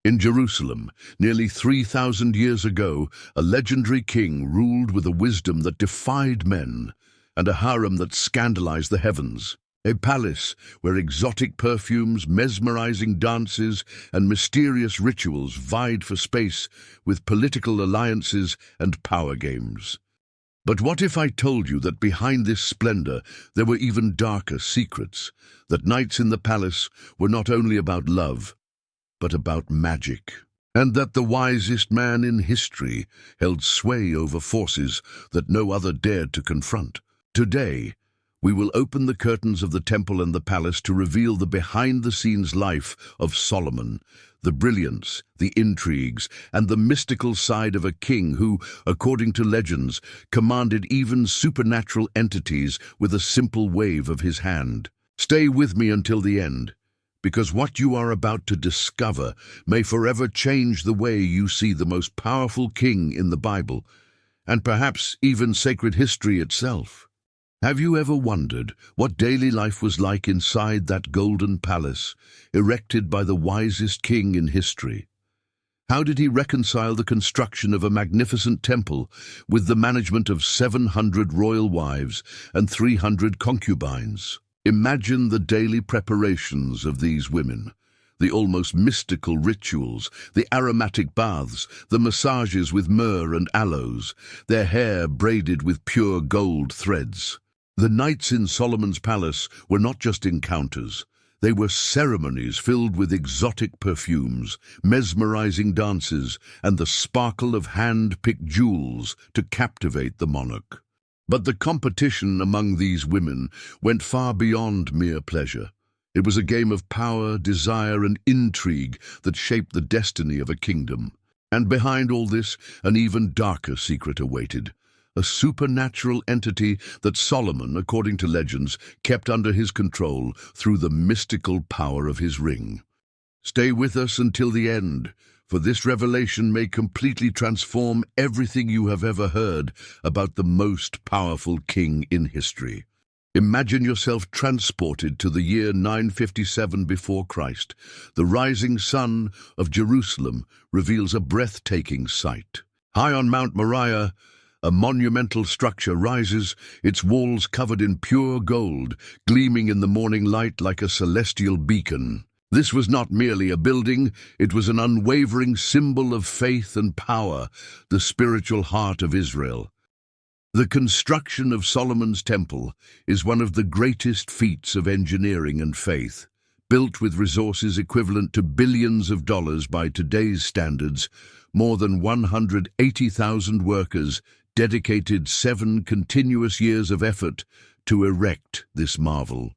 In Jerusalem, nearly 3,000 years ago, a legendary king ruled with a wisdom that defied men, and a harem that scandalized the heavens. A palace where exotic perfumes, mesmerizing dances, and mysterious rituals vied for space with political alliances and power games. But what if I told you that behind this splendor there were even darker secrets, that nights in the palace were not only about love, but about magic, and that the wisest man in history held sway over forces that no other dared to confront? Today, we will open the curtains of the temple and the palace to reveal the behind-the-scenes life of Solomon, the brilliance, the intrigues, and the mystical side of a king who, according to legends, commanded even supernatural entities with a simple wave of his hand. Stay with me until the end, because what you are about to discover may forever change the way you see the most powerful king in the Bible, and perhaps even sacred history itself. Have you ever wondered what daily life was like inside that golden palace, erected by the wisest king in history? How did he reconcile the construction of a magnificent temple with the management of 700 royal wives and 300 concubines? Imagine the daily preparations of these women, the almost mystical rituals, the aromatic baths, the massages with myrrh and aloes, their hair braided with pure gold threads. The nights in Solomon's palace were not just encounters. They were ceremonies filled with exotic perfumes, mesmerizing dances, and the sparkle of hand-picked jewels to captivate the monarch. But the competition among these women went far beyond mere pleasure. It was a game of power, desire, and intrigue that shaped the destiny of a kingdom. And behind all this, an even darker secret awaited. A supernatural entity that Solomon, according to legends, kept under his control through the mystical power of his ring. Stay with us until the end, for this revelation may completely transform everything you have ever heard about the most powerful king in history. Imagine yourself transported to the year 957 before Christ. The rising sun of Jerusalem reveals a breathtaking sight. High on Mount Moriah, a monumental structure rises, its walls covered in pure gold, gleaming in the morning light like a celestial beacon. This was not merely a building, it was an unwavering symbol of faith and power, the spiritual heart of Israel. The construction of Solomon's temple is one of the greatest feats of engineering and faith. Built with resources equivalent to billions of dollars by today's standards, more than 180,000 workers dedicated 7 continuous years of effort to erect this marvel.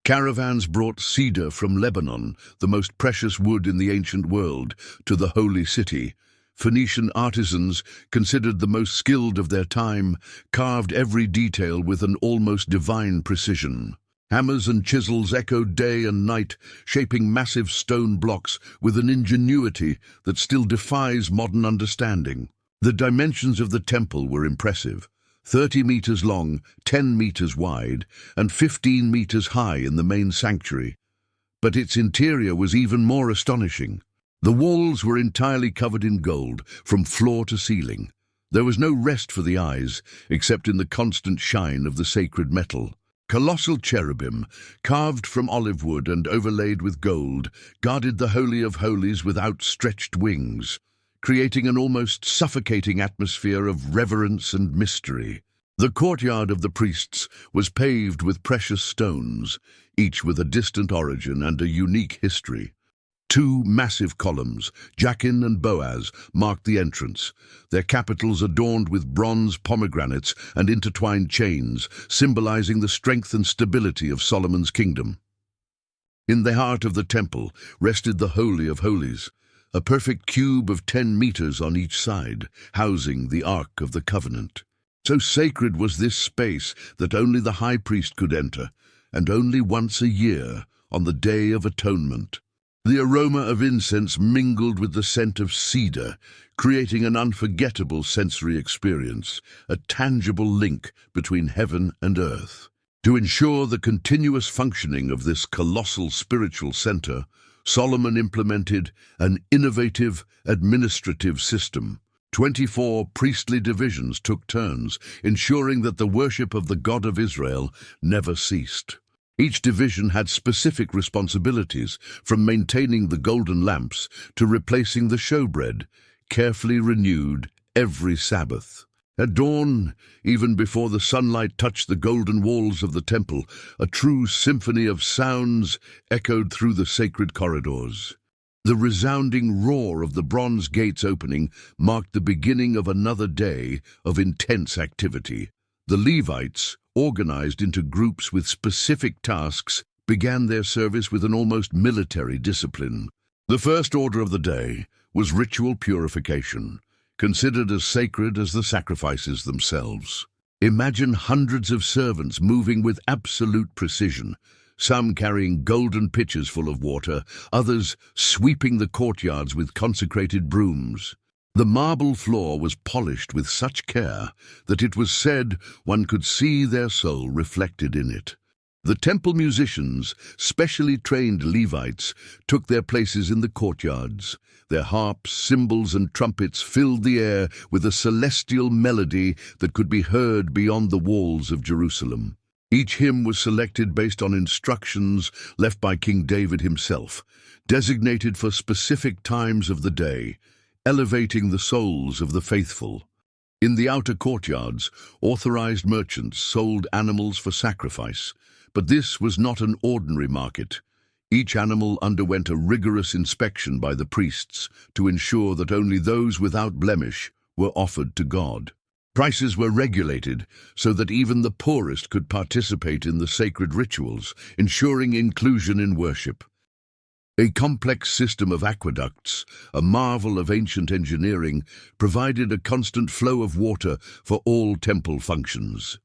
Caravans brought cedar from Lebanon, the most precious wood in the ancient world, to the holy city. Phoenician artisans, considered the most skilled of their time, carved every detail with an almost divine precision. Hammers and chisels echoed day and night, shaping massive stone blocks with an ingenuity that still defies modern understanding. The dimensions of the temple were impressive. 30 meters long, 10 meters wide, and 15 meters high in the main sanctuary. But its interior was even more astonishing. The walls were entirely covered in gold, from floor to ceiling. There was no rest for the eyes, except in the constant shine of the sacred metal. Colossal cherubim, carved from olive wood and overlaid with gold, guarded the Holy of Holies with outstretched wings, creating an almost suffocating atmosphere of reverence and mystery. The courtyard of the priests was paved with precious stones, each with a distant origin and a unique history. 2 massive columns, Jachin and Boaz, marked the entrance, their capitals adorned with bronze pomegranates and intertwined chains, symbolizing the strength and stability of Solomon's kingdom. In the heart of the temple rested the Holy of Holies, a perfect cube of 10 meters on each side, housing the Ark of the Covenant. So sacred was this space that only the high priest could enter, and only once a year, on the Day of Atonement. The aroma of incense mingled with the scent of cedar, creating an unforgettable sensory experience, a tangible link between heaven and earth. To ensure the continuous functioning of this colossal spiritual center, Solomon implemented an innovative administrative system. 24 priestly divisions took turns, ensuring that the worship of the God of Israel never ceased. Each division had specific responsibilities, from maintaining the golden lamps to replacing the showbread, carefully renewed every Sabbath. At dawn, even before the sunlight touched the golden walls of the temple, a true symphony of sounds echoed through the sacred corridors. The resounding roar of the bronze gates opening marked the beginning of another day of intense activity. The Levites, organized into groups with specific tasks, began their service with an almost military discipline. The first order of the day was ritual purification, considered as sacred as the sacrifices themselves. Imagine hundreds of servants moving with absolute precision, some carrying golden pitchers full of water, others sweeping the courtyards with consecrated brooms. The marble floor was polished with such care that it was said one could see their soul reflected in it. The temple musicians, specially trained Levites, took their places in the courtyards. Their harps, cymbals, and trumpets filled the air with a celestial melody that could be heard beyond the walls of Jerusalem. Each hymn was selected based on instructions left by King David himself, designated for specific times of the day, elevating the souls of the faithful. In the outer courtyards, authorized merchants sold animals for sacrifice, but this was not an ordinary market. Each animal underwent a rigorous inspection by the priests to ensure that only those without blemish were offered to God. Prices were regulated so that even the poorest could participate in the sacred rituals, ensuring inclusion in worship. A complex system of aqueducts, a marvel of ancient engineering, provided a constant flow of water for all temple functions.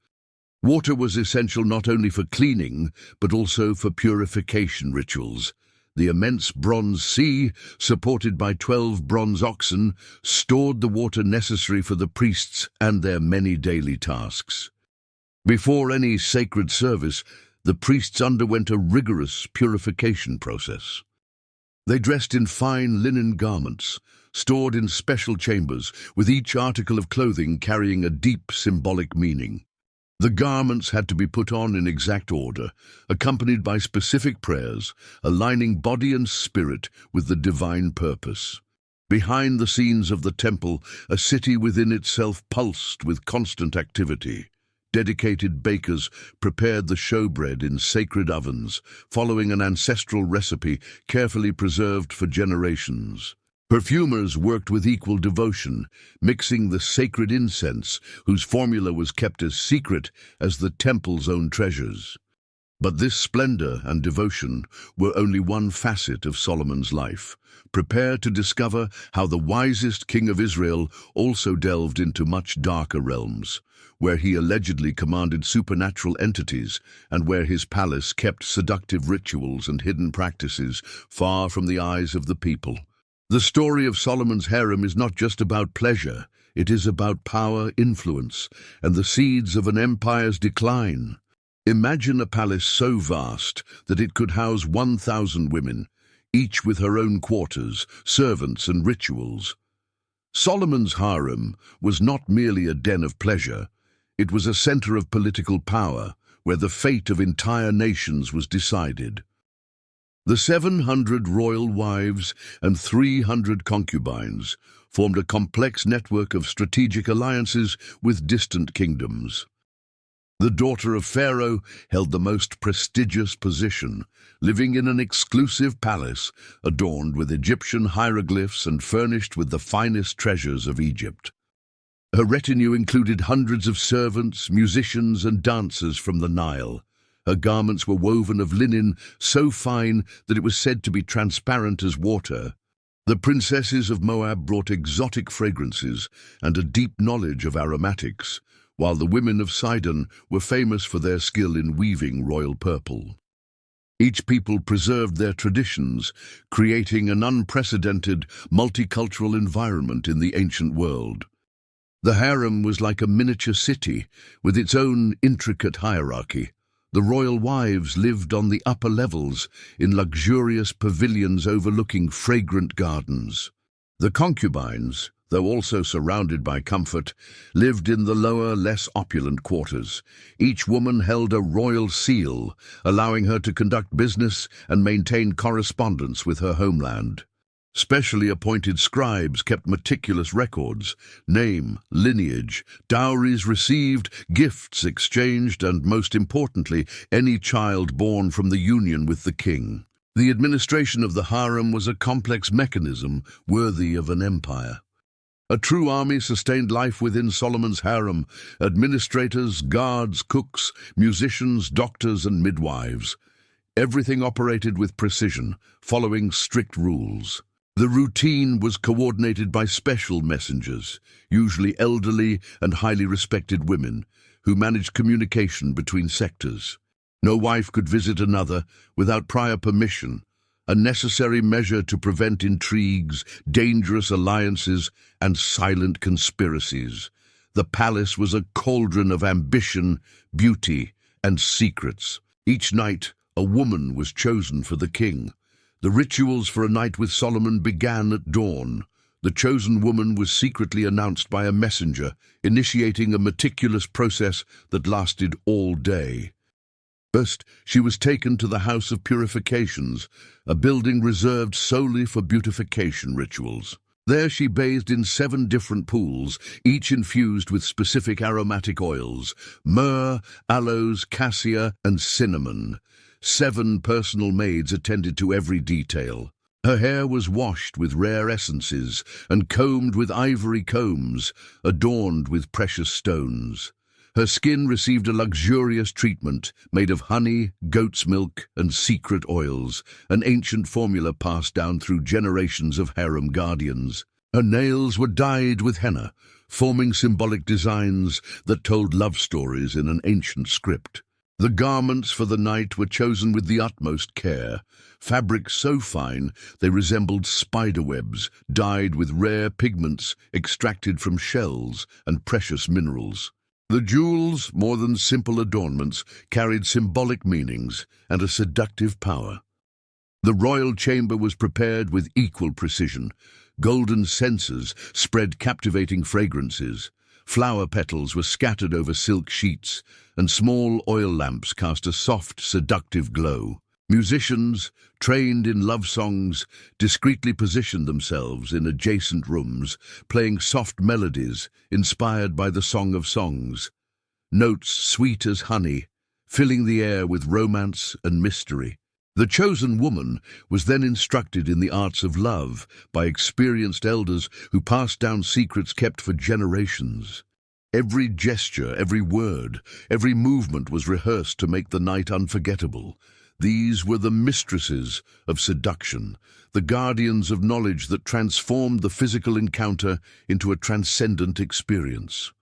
Water was essential not only for cleaning, but also for purification rituals. The immense bronze sea, supported by 12 bronze oxen, stored the water necessary for the priests and their many daily tasks. Before any sacred service, the priests underwent a rigorous purification process. They dressed in fine linen garments, stored in special chambers, with each article of clothing carrying a deep symbolic meaning. The garments had to be put on in exact order, accompanied by specific prayers, aligning body and spirit with the divine purpose. Behind the scenes of the temple, a city within itself pulsed with constant activity. Dedicated bakers prepared the showbread in sacred ovens, following an ancestral recipe carefully preserved for generations. Perfumers worked with equal devotion, mixing the sacred incense, whose formula was kept as secret as the temple's own treasures. But this splendor and devotion were only one facet of Solomon's life. Prepare to discover how the wisest king of Israel also delved into much darker realms, where he allegedly commanded supernatural entities and where his palace kept seductive rituals and hidden practices far from the eyes of the people. The story of Solomon's harem is not just about pleasure, it is about power, influence, and the seeds of an empire's decline. Imagine a palace so vast that it could house 1,000 women, each with her own quarters, servants, and rituals. Solomon's harem was not merely a den of pleasure, it was a center of political power, where the fate of entire nations was decided. The 700 royal wives and 300 concubines formed a complex network of strategic alliances with distant kingdoms. The daughter of Pharaoh held the most prestigious position, living in an exclusive palace adorned with Egyptian hieroglyphs and furnished with the finest treasures of Egypt. Her retinue included hundreds of servants, musicians, and dancers from the Nile. Her garments were woven of linen so fine that it was said to be transparent as water. The princesses of Moab brought exotic fragrances and a deep knowledge of aromatics, while the women of Sidon were famous for their skill in weaving royal purple. Each people preserved their traditions, creating an unprecedented multicultural environment in the ancient world. The harem was like a miniature city with its own intricate hierarchy. The royal wives lived on the upper levels in luxurious pavilions overlooking fragrant gardens. The concubines, though also surrounded by comfort, lived in the lower, less opulent quarters. Each woman held a royal seal, allowing her to conduct business and maintain correspondence with her homeland. Specially appointed scribes kept meticulous records: name, lineage, dowries received, gifts exchanged, and, most importantly, any child born from the union with the king. The administration of the harem was a complex mechanism worthy of an empire. A true army sustained life within Solomon's harem: administrators, guards, cooks, musicians, doctors, and midwives. Everything operated with precision, following strict rules. The routine was coordinated by special messengers, usually elderly and highly respected women, who managed communication between sectors. No wife could visit another without prior permission, a necessary measure to prevent intrigues, dangerous alliances, and silent conspiracies. The palace was a cauldron of ambition, beauty, and secrets. Each night, a woman was chosen for the king. The rituals for a night with Solomon began at dawn. The chosen woman was secretly announced by a messenger, initiating a meticulous process that lasted all day. First, she was taken to the House of Purifications, a building reserved solely for beautification rituals. There she bathed in 7 different pools, each infused with specific aromatic oils: myrrh, aloes, cassia, and cinnamon. 7 personal maids attended to every detail. Her hair was washed with rare essences and combed with ivory combs, adorned with precious stones. Her skin received a luxurious treatment made of honey, goat's milk, and secret oils, an ancient formula passed down through generations of harem guardians. Her nails were dyed with henna, forming symbolic designs that told love stories in an ancient script. The garments for the night were chosen with the utmost care, fabrics so fine they resembled spiderwebs, dyed with rare pigments extracted from shells and precious minerals. The jewels, more than simple adornments, carried symbolic meanings and a seductive power. The royal chamber was prepared with equal precision. Golden censers spread captivating fragrances. Flower petals were scattered over silk sheets, and small oil lamps cast a soft, seductive glow. Musicians, trained in love songs, discreetly positioned themselves in adjacent rooms, playing soft melodies inspired by the Song of Songs. Notes sweet as honey, filling the air with romance and mystery. The chosen woman was then instructed in the arts of love by experienced elders who passed down secrets kept for generations. Every gesture, every word, every movement was rehearsed to make the night unforgettable. These were the mistresses of seduction, the guardians of knowledge that transformed the physical encounter into a transcendent experience.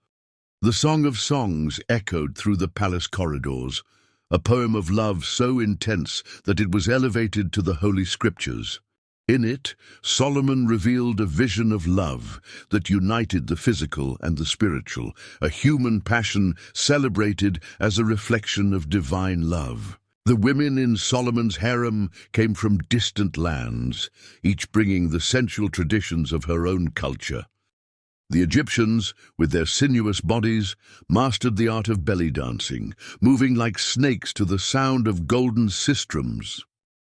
The Song of Songs echoed through the palace corridors, a poem of love so intense that it was elevated to the Holy Scriptures. In it, Solomon revealed a vision of love that united the physical and the spiritual, a human passion celebrated as a reflection of divine love. The women in Solomon's harem came from distant lands, each bringing the sensual traditions of her own culture. The Egyptians, with their sinuous bodies, mastered the art of belly dancing, moving like snakes to the sound of golden sistrums.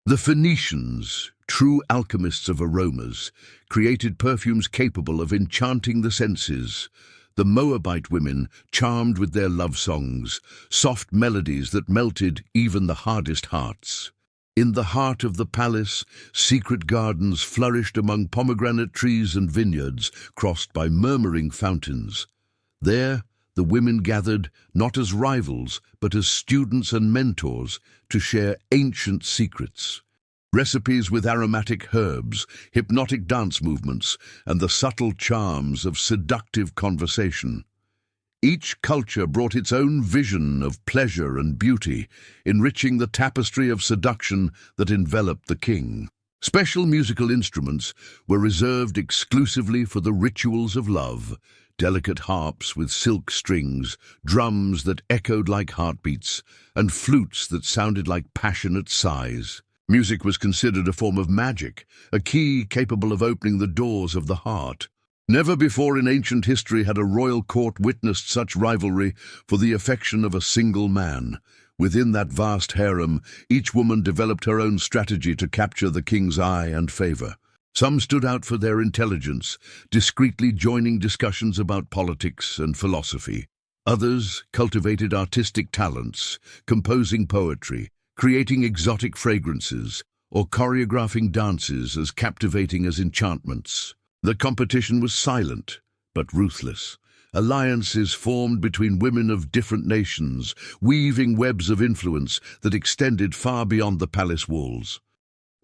The Phoenicians, true alchemists of aromas, created perfumes capable of enchanting the senses. The Moabite women charmed with their love songs, soft melodies that melted even the hardest hearts. In the heart of the palace, secret gardens flourished among pomegranate trees and vineyards crossed by murmuring fountains. There, the women gathered not as rivals, but as students and mentors to share ancient secrets. Recipes with aromatic herbs, hypnotic dance movements, and the subtle charms of seductive conversation. Each culture brought its own vision of pleasure and beauty, enriching the tapestry of seduction that enveloped the king. Special musical instruments were reserved exclusively for the rituals of love, delicate harps with silk strings, drums that echoed like heartbeats, and flutes that sounded like passionate sighs. Music was considered a form of magic, a key capable of opening the doors of the heart. Never before in ancient history had a royal court witnessed such rivalry for the affection of a single man. Within that vast harem, each woman developed her own strategy to capture the king's eye and favor. Some stood out for their intelligence, discreetly joining discussions about politics and philosophy. Others cultivated artistic talents, composing poetry, creating exotic fragrances, or choreographing dances as captivating as enchantments. The competition was silent, but ruthless. Alliances formed between women of different nations, weaving webs of influence that extended far beyond the palace walls.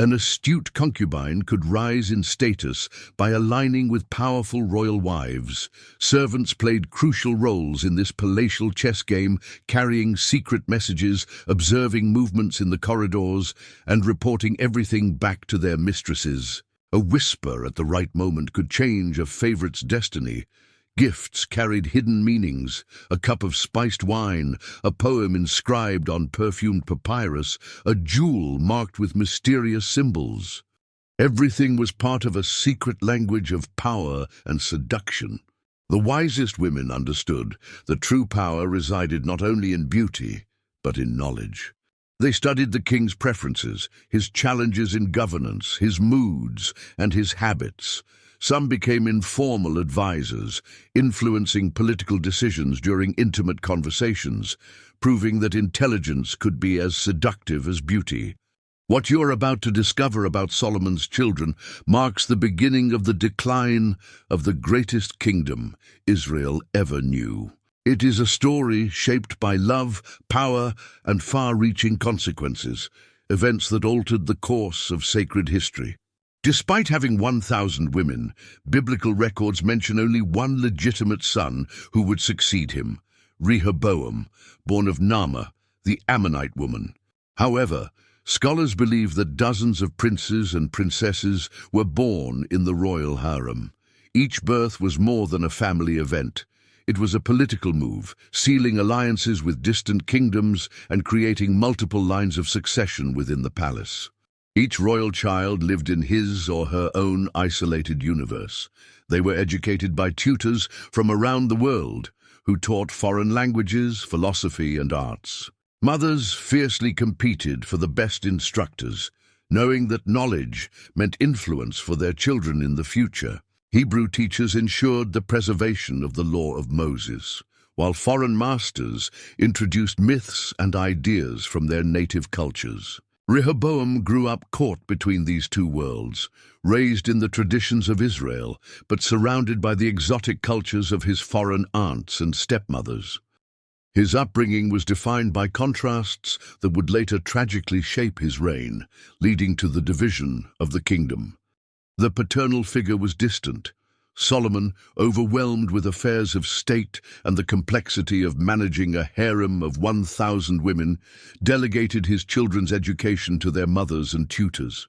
An astute concubine could rise in status by aligning with powerful royal wives. Servants played crucial roles in this palatial chess game, carrying secret messages, observing movements in the corridors, and reporting everything back to their mistresses. A whisper at the right moment could change a favorite's destiny. Gifts carried hidden meanings, a cup of spiced wine, a poem inscribed on perfumed papyrus, a jewel marked with mysterious symbols. Everything was part of a secret language of power and seduction. The wisest women understood that true power resided not only in beauty, but in knowledge. They studied the king's preferences, his challenges in governance, his moods, and his habits. Some became informal advisors, influencing political decisions during intimate conversations, proving that intelligence could be as seductive as beauty. What you're about to discover about Solomon's children marks the beginning of the decline of the greatest kingdom Israel ever knew. It is a story shaped by love, power, and far-reaching consequences, events that altered the course of sacred history. Despite having 1,000 women, biblical records mention only one legitimate son who would succeed him, Rehoboam, born of Naamah, the Ammonite woman. However, scholars believe that dozens of princes and princesses were born in the royal harem. Each birth was more than a family event. It was a political move, sealing alliances with distant kingdoms and creating multiple lines of succession within the palace. Each royal child lived in his or her own isolated universe. They were educated by tutors from around the world who taught foreign languages, philosophy, and arts. Mothers fiercely competed for the best instructors, knowing that knowledge meant influence for their children in the future. Hebrew teachers ensured the preservation of the law of Moses, while foreign masters introduced myths and ideas from their native cultures. Rehoboam grew up caught between these two worlds, raised in the traditions of Israel, but surrounded by the exotic cultures of his foreign aunts and stepmothers. His upbringing was defined by contrasts that would later tragically shape his reign, leading to the division of the kingdom. The paternal figure was distant. Solomon, overwhelmed with affairs of state and the complexity of managing a harem of 1,000 women, delegated his children's education to their mothers and tutors.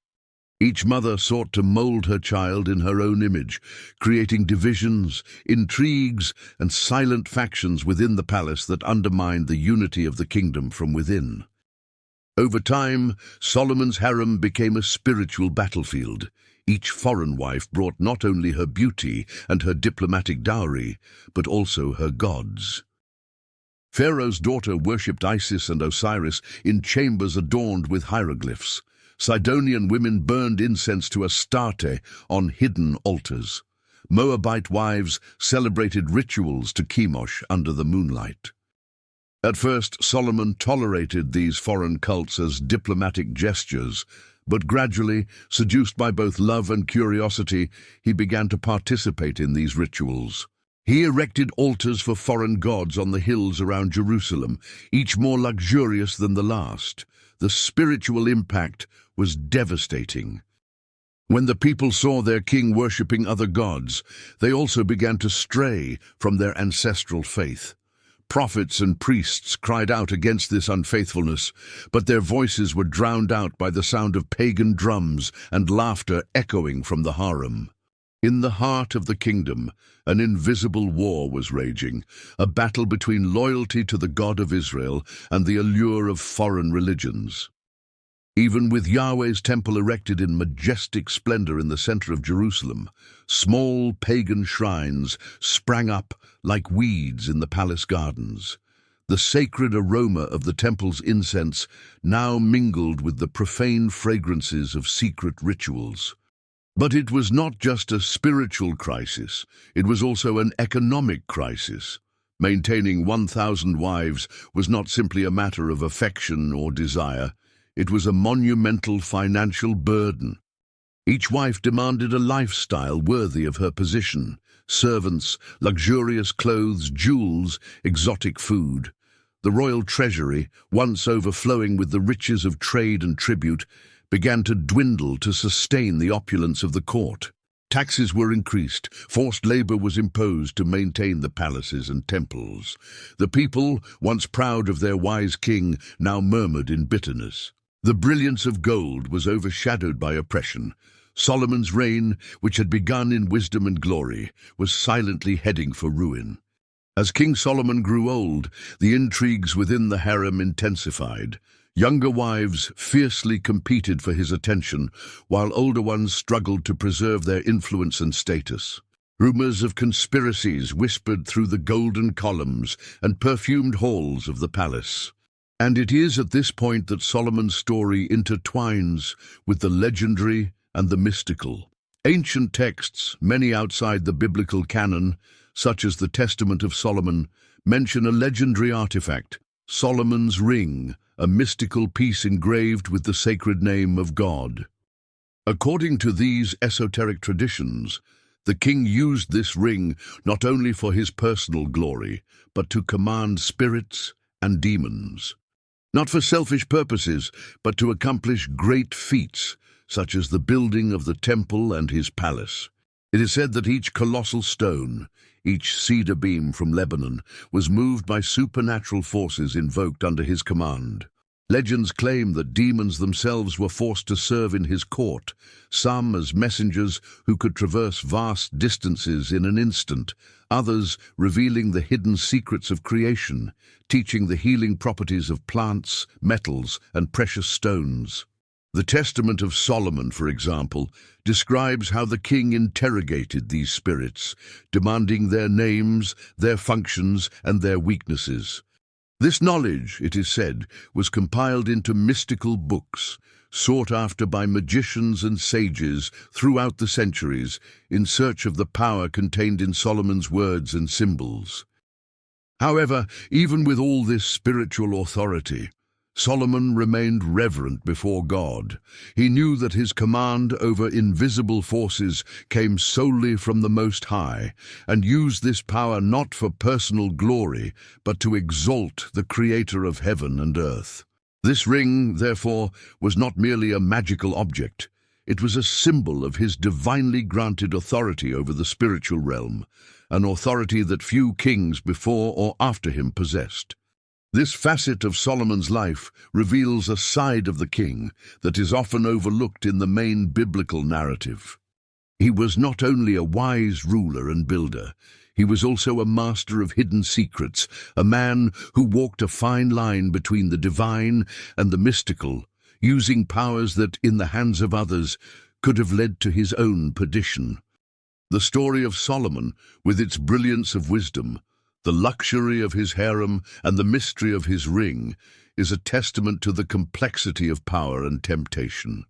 Each mother sought to mold her child in her own image, creating divisions, intrigues, and silent factions within the palace that undermined the unity of the kingdom from within. Over time, Solomon's harem became a spiritual battlefield. Each foreign wife brought not only her beauty and her diplomatic dowry, but also her gods. Pharaoh's daughter worshipped Isis and Osiris in chambers adorned with hieroglyphs. Sidonian women burned incense to Astarte on hidden altars. Moabite wives celebrated rituals to Chemosh under the moonlight. At first, Solomon tolerated these foreign cults as diplomatic gestures, but gradually, seduced by both love and curiosity, he began to participate in these rituals. He erected altars for foreign gods on the hills around Jerusalem, each more luxurious than the last. The spiritual impact was devastating. When the people saw their king worshipping other gods, they also began to stray from their ancestral faith. Prophets and priests cried out against this unfaithfulness, but their voices were drowned out by the sound of pagan drums and laughter echoing from the harem. In the heart of the kingdom, an invisible war was raging, a battle between loyalty to the God of Israel and the allure of foreign religions. Even with Yahweh's temple erected in majestic splendor in the center of Jerusalem, small pagan shrines sprang up like weeds in the palace gardens. The sacred aroma of the temple's incense now mingled with the profane fragrances of secret rituals. But it was not just a spiritual crisis, it was also an economic crisis. Maintaining 1,000 wives was not simply a matter of affection or desire, it was a monumental financial burden. Each wife demanded a lifestyle worthy of her position: servants, luxurious clothes, jewels, exotic food. The royal treasury, once overflowing with the riches of trade and tribute, began to dwindle to sustain the opulence of the court. Taxes were increased, forced labor was imposed to maintain the palaces and temples. The people, once proud of their wise king, now murmured in bitterness. The brilliance of gold was overshadowed by oppression. Solomon's reign, which had begun in wisdom and glory, was silently heading for ruin. As King Solomon grew old, the intrigues within the harem intensified. Younger wives fiercely competed for his attention, while older ones struggled to preserve their influence and status. Rumors of conspiracies whispered through the golden columns and perfumed halls of the palace. And it is at this point that Solomon's story intertwines with the legendary and the mystical. Ancient texts, many outside the biblical canon, such as the Testament of Solomon, mention a legendary artifact, Solomon's ring, a mystical piece engraved with the sacred name of God. According to these esoteric traditions, the king used this ring not only for his personal glory, but to command spirits and demons. Not for selfish purposes, but to accomplish great feats, such as the building of the temple and his palace. It is said that each colossal stone, each cedar beam from Lebanon, was moved by supernatural forces invoked under his command. Legends claim that demons themselves were forced to serve in his court, some as messengers who could traverse vast distances in an instant, others revealing the hidden secrets of creation, teaching the healing properties of plants, metals, and precious stones. The Testament of Solomon, for example, describes how the king interrogated these spirits, demanding their names, their functions, and their weaknesses. This knowledge, it is said, was compiled into mystical books, sought after by magicians and sages throughout the centuries, in search of the power contained in Solomon's words and symbols. However, even with all this spiritual authority, Solomon remained reverent before God. He knew that his command over invisible forces came solely from the Most High, and used this power not for personal glory, but to exalt the Creator of heaven and earth. This ring, therefore, was not merely a magical object. It was a symbol of his divinely granted authority over the spiritual realm, an authority that few kings before or after him possessed. This facet of Solomon's life reveals a side of the king that is often overlooked in the main biblical narrative. He was not only a wise ruler and builder, he was also a master of hidden secrets, a man who walked a fine line between the divine and the mystical, using powers that, in the hands of others, could have led to his own perdition. The story of Solomon, with its brilliance of wisdom, the luxury of his harem, and the mystery of his ring, is a testament to the complexity of power and temptation.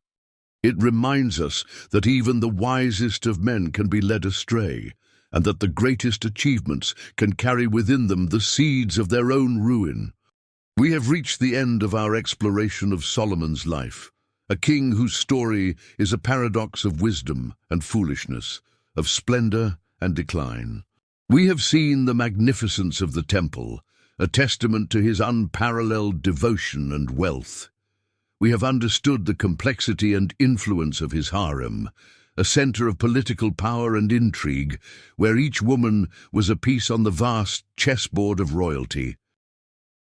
It reminds us that even the wisest of men can be led astray, and that the greatest achievements can carry within them the seeds of their own ruin. We have reached the end of our exploration of Solomon's life, a king whose story is a paradox of wisdom and foolishness, of splendor and decline. We have seen the magnificence of the temple, a testament to his unparalleled devotion and wealth. We have understood the complexity and influence of his harem, a center of political power and intrigue, where each woman was a piece on the vast chessboard of royalty.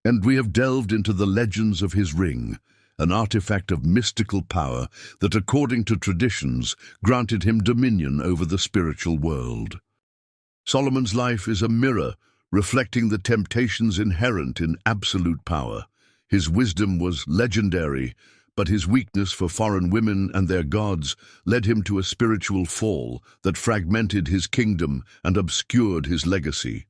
And we have delved into the legends of his ring, an artifact of mystical power that, according to traditions, granted him dominion over the spiritual world. Solomon's life is a mirror reflecting the temptations inherent in absolute power. His wisdom was legendary, but his weakness for foreign women and their gods led him to a spiritual fall that fragmented his kingdom and obscured his legacy.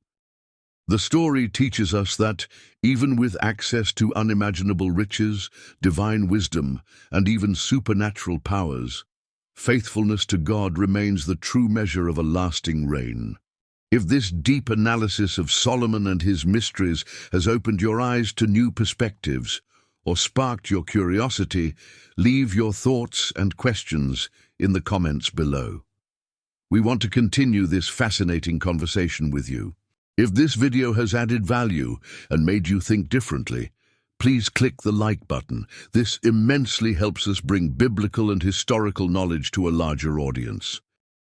The story teaches us that, even with access to unimaginable riches, divine wisdom, and even supernatural powers, faithfulness to God remains the true measure of a lasting reign. If this deep analysis of Solomon and his mysteries has opened your eyes to new perspectives or sparked your curiosity, leave your thoughts and questions in the comments below. We want to continue this fascinating conversation with you. If this video has added value and made you think differently, please click the like button. This immensely helps us bring biblical and historical knowledge to a larger audience.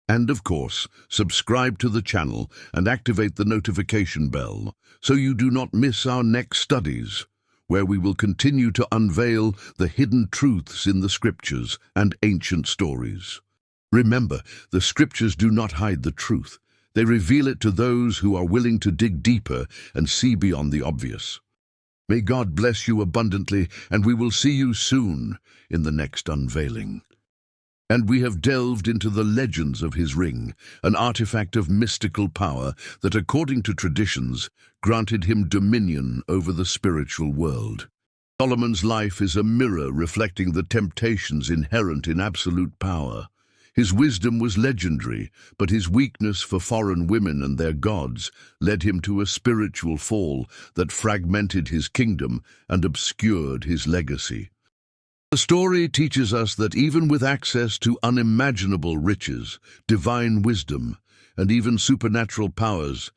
And of course, subscribe to the channel and activate the notification bell so you do not miss our next studies, where we will continue to unveil the hidden truths in the scriptures and ancient stories. Remember, the scriptures do not hide the truth. They reveal it to those who are willing to dig deeper and see beyond the obvious. May God bless you abundantly, and we will see you soon in the next unveiling. And we have delved into the legends of his ring, an artifact of mystical power that, according to traditions, granted him dominion over the spiritual world. Solomon's life is a mirror reflecting the temptations inherent in absolute power. His wisdom was legendary, but his weakness for foreign women and their gods led him to a spiritual fall that fragmented his kingdom and obscured his legacy. The story teaches us that even with access to unimaginable riches, divine wisdom, and even supernatural powers,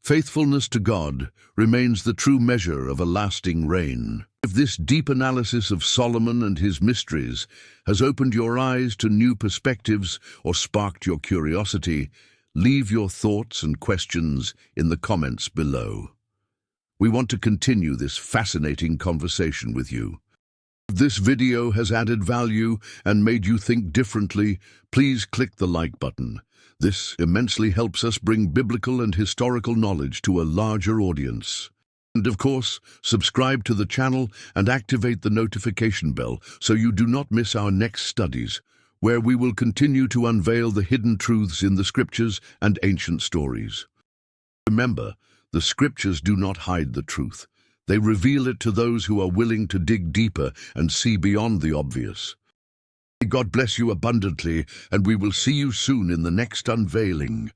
faithfulness to God remains the true measure of a lasting reign. If this deep analysis of Solomon and his mysteries has opened your eyes to new perspectives or sparked your curiosity, leave your thoughts and questions in the comments below. We want to continue this fascinating conversation with you. If this video has added value and made you think differently, please click the like button. This immensely helps us bring biblical and historical knowledge to a larger audience. And of course, subscribe to the channel and activate the notification bell so you do not miss our next studies, where we will continue to unveil the hidden truths in the scriptures and ancient stories. Remember, the scriptures do not hide the truth. They reveal it to those who are willing to dig deeper and see beyond the obvious. May God bless you abundantly, and we will see you soon in the next unveiling.